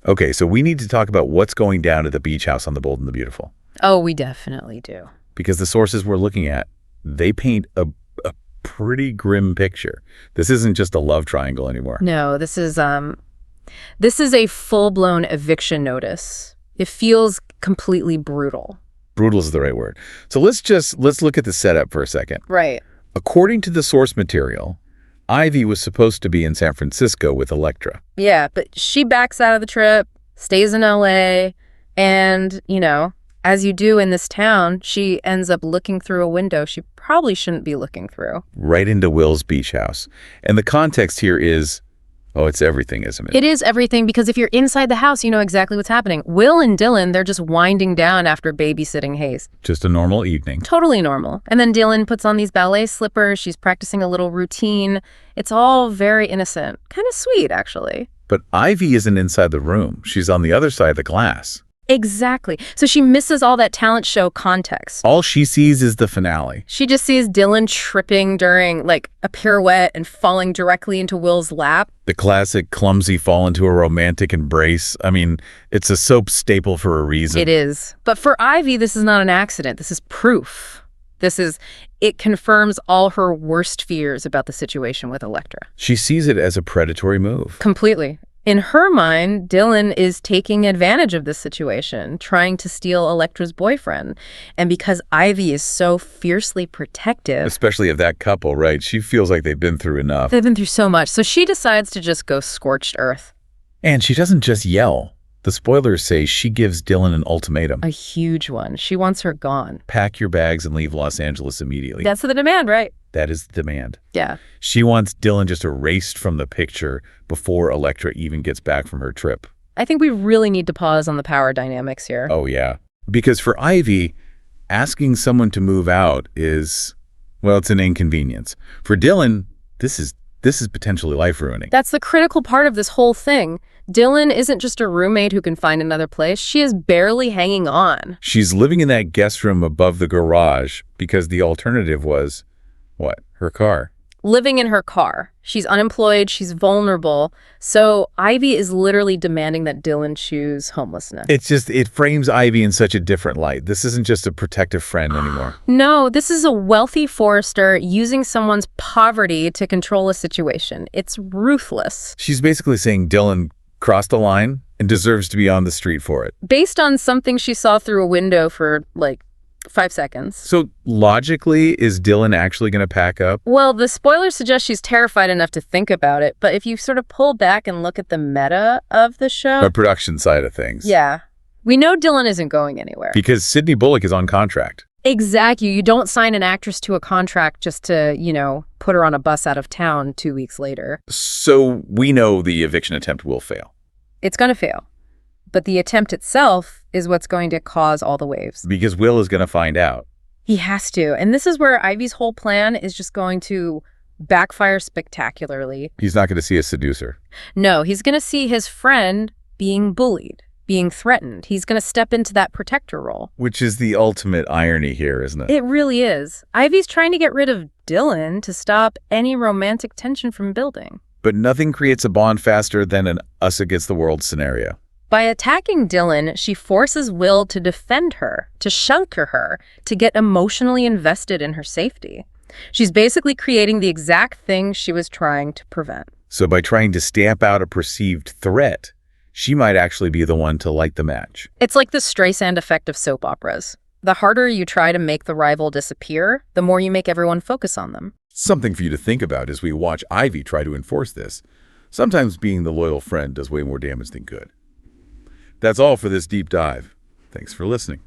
Okay, so we need to talk about what's going down at the beach house on The Bold and the Beautiful. Oh, we definitely do. Because the sources we're looking at, they paint a pretty grim picture. This isn't just a love triangle anymore. No, this is a full-blown eviction notice. It feels completely brutal. Brutal is the right word. So let's look at the setup for a second. Right. According to the source material, Ivy was supposed to be in San Francisco with Elektra. Yeah, but she backs out of the trip, stays in LA, and, as you do in this town, she ends up looking through a window she probably shouldn't be looking through. Right into Will's beach house. And the context here is, it's everything, isn't it? It is everything, because if you're inside the house, you know exactly what's happening. Will and Dylan, they're just winding down after babysitting Hayes. Just a normal evening. Totally normal. And then Dylan puts on these ballet slippers. She's practicing a little routine. It's all very innocent. Kind of sweet, actually. But Ivy isn't inside the room. She's on the other side of the glass. Exactly. So she misses all that talent show context. All she sees is the finale. She just sees Dylan tripping during, a pirouette and falling directly into Will's lap. The classic clumsy fall into a romantic embrace. I mean, it's a soap staple for a reason. It is. But for Ivy, this is not an accident. This is proof. It confirms all her worst fears about the situation with Elektra. She sees it as a predatory move. Completely. In her mind, Dylan is taking advantage of this situation, trying to steal Elektra's boyfriend. And because Ivy is so fiercely protective... Especially of that couple, right? She feels like they've been through enough. They've been through so much. So she decides to just go scorched earth. And she doesn't just yell. The spoilers say she gives Dylan an ultimatum. A huge one. She wants her gone. Pack your bags and leave Los Angeles immediately. That's the demand, right? That is the demand. Yeah. She wants Dylan just erased from the picture before Elektra even gets back from her trip. I think we really need to pause on the power dynamics here. Oh, yeah. Because for Ivy, asking someone to move out is, it's an inconvenience. For Dylan, this is potentially life-ruining. That's the critical part of this whole thing. Dylan isn't just a roommate who can find another place. She is barely hanging on. She's living in that guest room above the garage because the alternative was, her car. Living in her car. She's unemployed. She's vulnerable. So Ivy is literally demanding that Dylan choose homelessness. It frames Ivy in such a different light. This isn't just a protective friend anymore. No, this is a wealthy forester using someone's poverty to control a situation. It's ruthless. She's basically saying Dylan crossed the line and deserves to be on the street for it. Based on something she saw through a window for, 5 seconds. So logically, is Dylan actually going to pack up? Well, the spoilers suggest she's terrified enough to think about it, but if you sort of pull back and look at the meta of the show... The production side of things. Yeah. We know Dylan isn't going anywhere. Because Sydney Bullock is on contract. Exactly. You don't sign an actress to a contract just to, put her on a bus out of town 2 weeks later. So we know the eviction attempt will fail. It's going to fail. But the attempt itself is what's going to cause all the waves. Because Will is going to find out. He has to. And this is where Ivy's whole plan is just going to backfire spectacularly. He's not going to see a seducer. No, he's going to see his friend being bullied, being threatened. He's going to step into that protector role. Which is the ultimate irony here, isn't it? It really is. Ivy's trying to get rid of Dylan to stop any romantic tension from building. But nothing creates a bond faster than an us-against-the-world scenario. By attacking Dylan, she forces Will to defend her, to shelter her, to get emotionally invested in her safety. She's basically creating the exact thing she was trying to prevent. So by trying to stamp out a perceived threat, she might actually be the one to light the match. It's like the Streisand effect of soap operas. The harder you try to make the rival disappear, the more you make everyone focus on them. Something for you to think about as we watch Ivy try to enforce this. Sometimes being the loyal friend does way more damage than good. That's all for this deep dive. Thanks for listening.